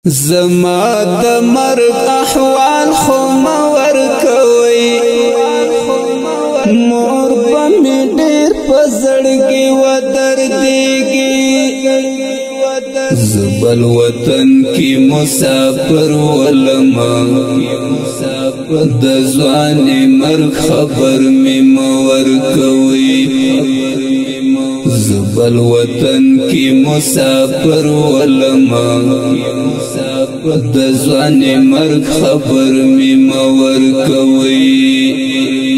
زما د مرګ احوال خو مور کوي مور په می ډېر په زړګي و دردېږي زبل وطن کی مسافر ولما د ځواني مرګ خبر می مور کوي زبل وطن کی مسافر ولما د ځواني مرګ خبر می مور کوي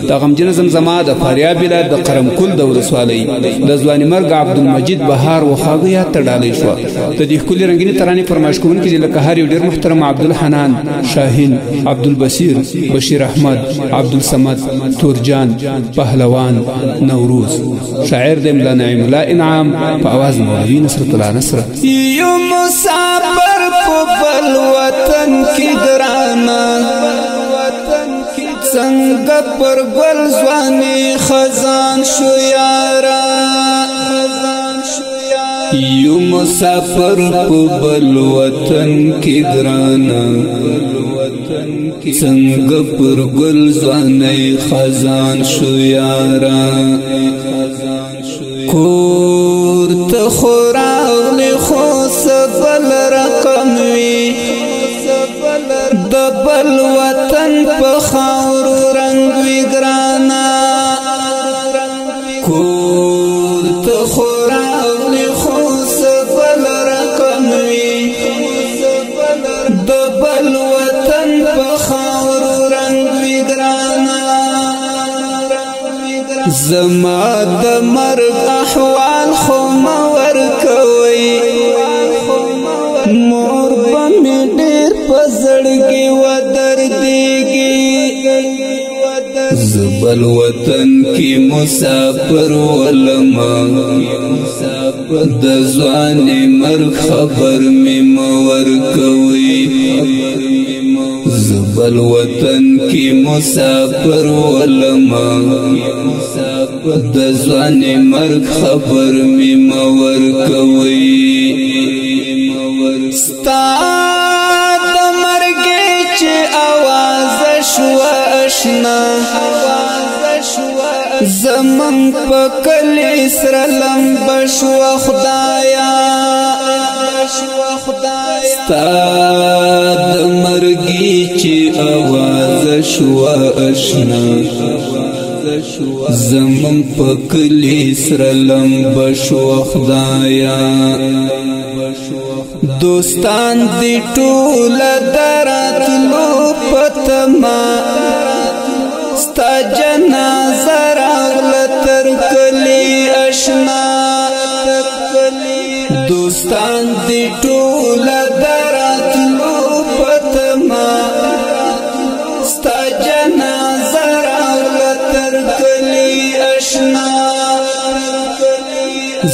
دا غمجن زمزما د فاریاب ولایت د قرمکل د ولسوالۍ د ځواني مرګ عبدالمجید بهار وخاغه یا تړالې شو د دې ښکلي رنگینی ترانې فرمایش کوونکي لکه هر یو ډېر محترم عبدالحنان شاهین عبدالبصیر بشیر احمد عبدالصمد تورجان پهلوان نوروز شاعر د مولانا نعیم الله انعام په اواز مولوی نصرت الله نصر یو مسافر په بل وطن کې ګرانه څنګه پر ګل ځواني خزان شو یارا یو مسافر په بل وطن کې ګرانه څنګه پر ګل ځواني خزان شو یارا کور ته خوراغلی خو سبل رقم وی د بل وطن په خاورو رنگ وی ګرانا کور ته خوراغلی خو سبل رقم وی د بل وطن په خاورو رنگ وی ګرانا زما د مرګ احوال خو مور کوي مور په می ډېر په زړګي و دردېږي زبل وطن کی مسافر ولما د ځواني مرګ خبر می مور کوي زبل وطن کی مسافر ولما د ځواني مرګ خبر می مور کوي ستا د مرګ چې आवाज شو آشنا زمن په کلی سره لمب شو خدایا ستا د مرګ چې आवाज شو آشنا زمن په کلی سره لمب شو خدایا دوستان دی ټول دراتلو پتما ستا جنازه راغله تر کلی اشنا دوستان دی ټول دراتلو پتما ستا جنازه راغله تر کلی اشنا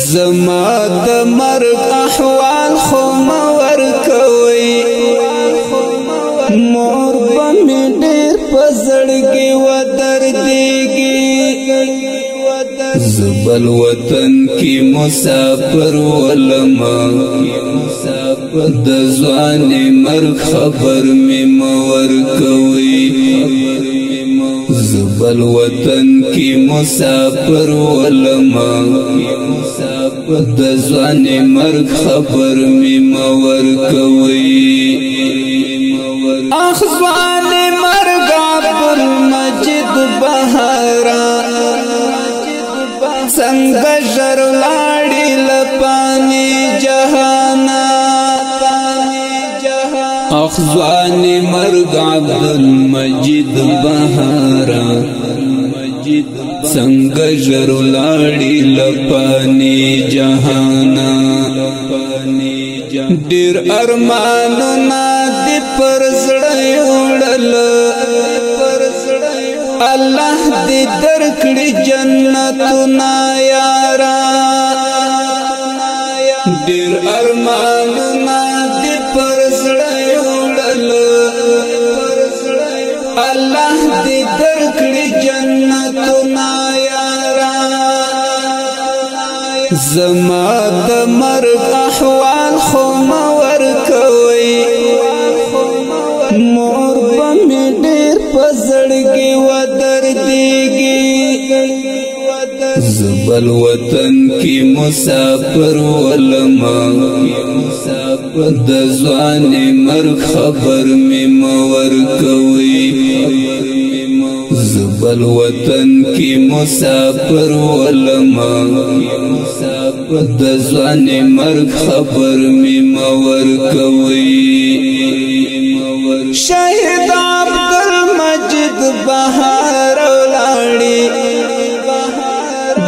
زما د مرګ احوال خو مور کوي مور په می ډېر په زړګي و دردېږي زبل وطن کی مسافر ولما د ځواني مرګ خبر می مور کوي زبل وطن کی مسافر ولما د ځواني مرګ خبر می مور کوي اخ ځواني مرګ عبدالمجید بهارا څنګه ژر لاړې لپانې جهانا اخ ځواني مرګ عبدالمجید بهارا څنګه ژر لاړې لپانې جهانا ډېر ارمانونه دې پر زړه وړل الله دې درکړي جنتونه یارا ډېر ارمانونه دې پر زړه وړل الله دې درکړي جنتونه یارا زما د مرګ احوال خو مور مسافر ولما د ځوان مرګ خبر می مور کوي زبل وطن کی مسافر ولما د ځوان مرګ خبر می مور کوي شهید عبدالمجید بهار ولاړی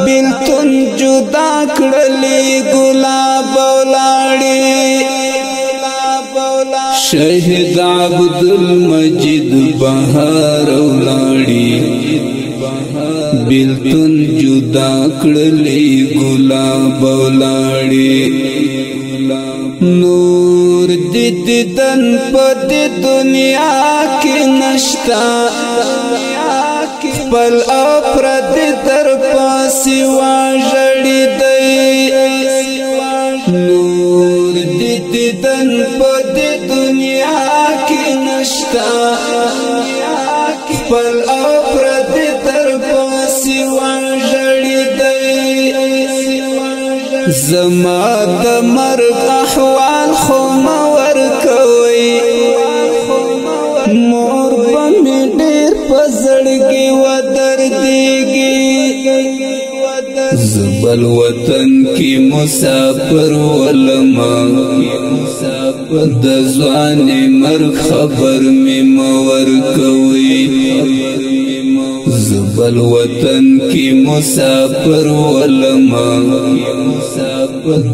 بلتون جدا کړلی ګلاب ولاړی شهید عبدالمجید بهار ولاړی بلتون جدا کړلی ګلاب ولاړی نور دیدن په دنیا کې نشتا خپل افراد در پاسې واژړې دی نور دیدن په دنیا کې نشتا خپل افراد در پاسې واژړې دی زما د مرګ احوال خو مور کوي مور به مې ډېر په زړګي ودردېږي زبل وطن کې مسافر ولما د ځوان مرګ خبر مې مور کوي زبل وطن کی مسافر ولما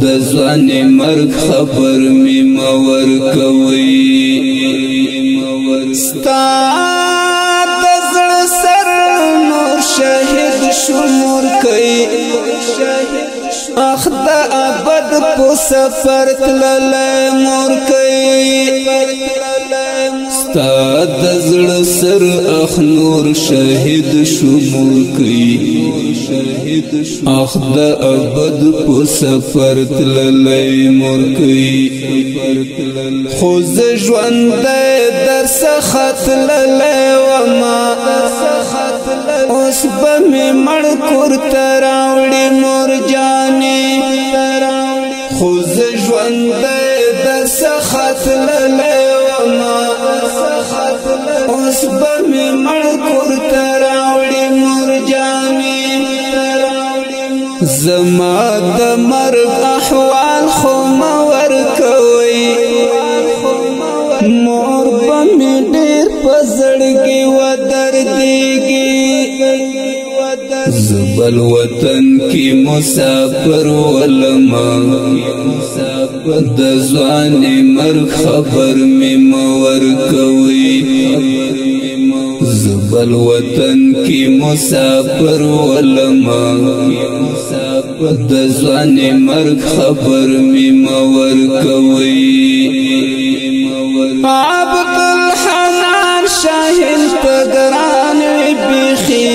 د ځوان مرګ خبر می مور کوي ستا د زړه سر نور شهید شمور کوي اخ د ابد په سفر تللی مور کوي ستا د زړه سر اخ نور شهید شمور کوي اخ د ابد په سفر تللی مور کوي خو زه ژوندی در څخه تللی وما اوس به مې مړ کور ته راوړي مور جانې خو زه ژوندی در څخه تللی وما اوس به مې مړ کور ته راوړي مور جانې زما د مرګ احوال خو مور کوي مور به مې ډېر په زړګي ودردېږي زبل وطن کی مسافر ولما د ځوان مرګ خبر می مور کوي زبل وطن کی مسافر ولما د ځوان مرګ خبر می مور کوي عبدالحنان شاهین پګران بیخي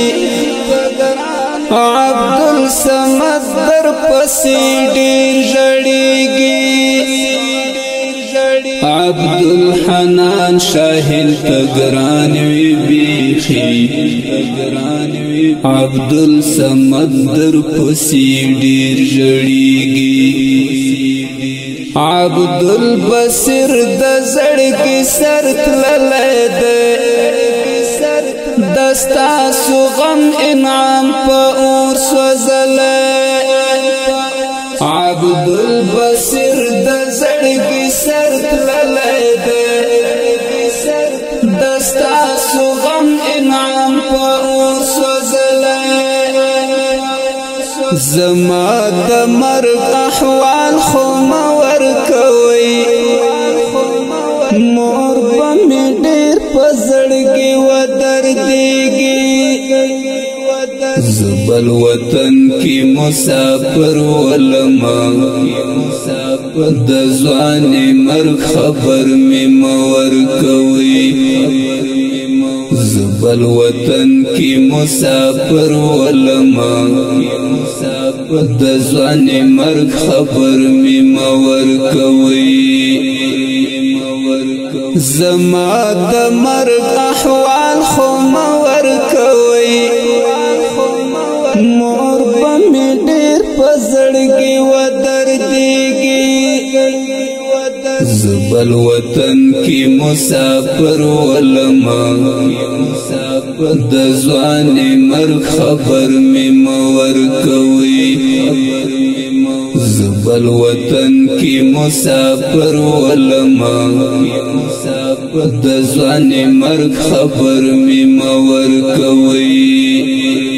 عبدالصمد در پسې ډېر ژړېږي عبدالحنان شاهین پګران بیخي عبدالصمد در پسې ډېر ژړېږي عبدالبصیر د زړګي سر تللی دی دستا سو غم انعام په اور سوځلی عبدالبصیر د زړګي سر تللی دی دستا سو غم انعام په اور سوځلی زما د مرګ احوال خو مور کوي مور به مې ډېر په زړګي ودردېږي زبل وطن کی مسافر ولما د ځوان مرګ خبر می مور کوي زبل وطن کی مسافر ولما د ځوان مرګ خبر می مور کوي زما د مرګ احوال خو مور کوي مور به مې ډېر په زړګي زبل وطن کی مسافر ولما د ځواني مرګ خبر می مور کوي زبل وطن کی مسافر ولما د ځواني مرګ خبر می مور کوي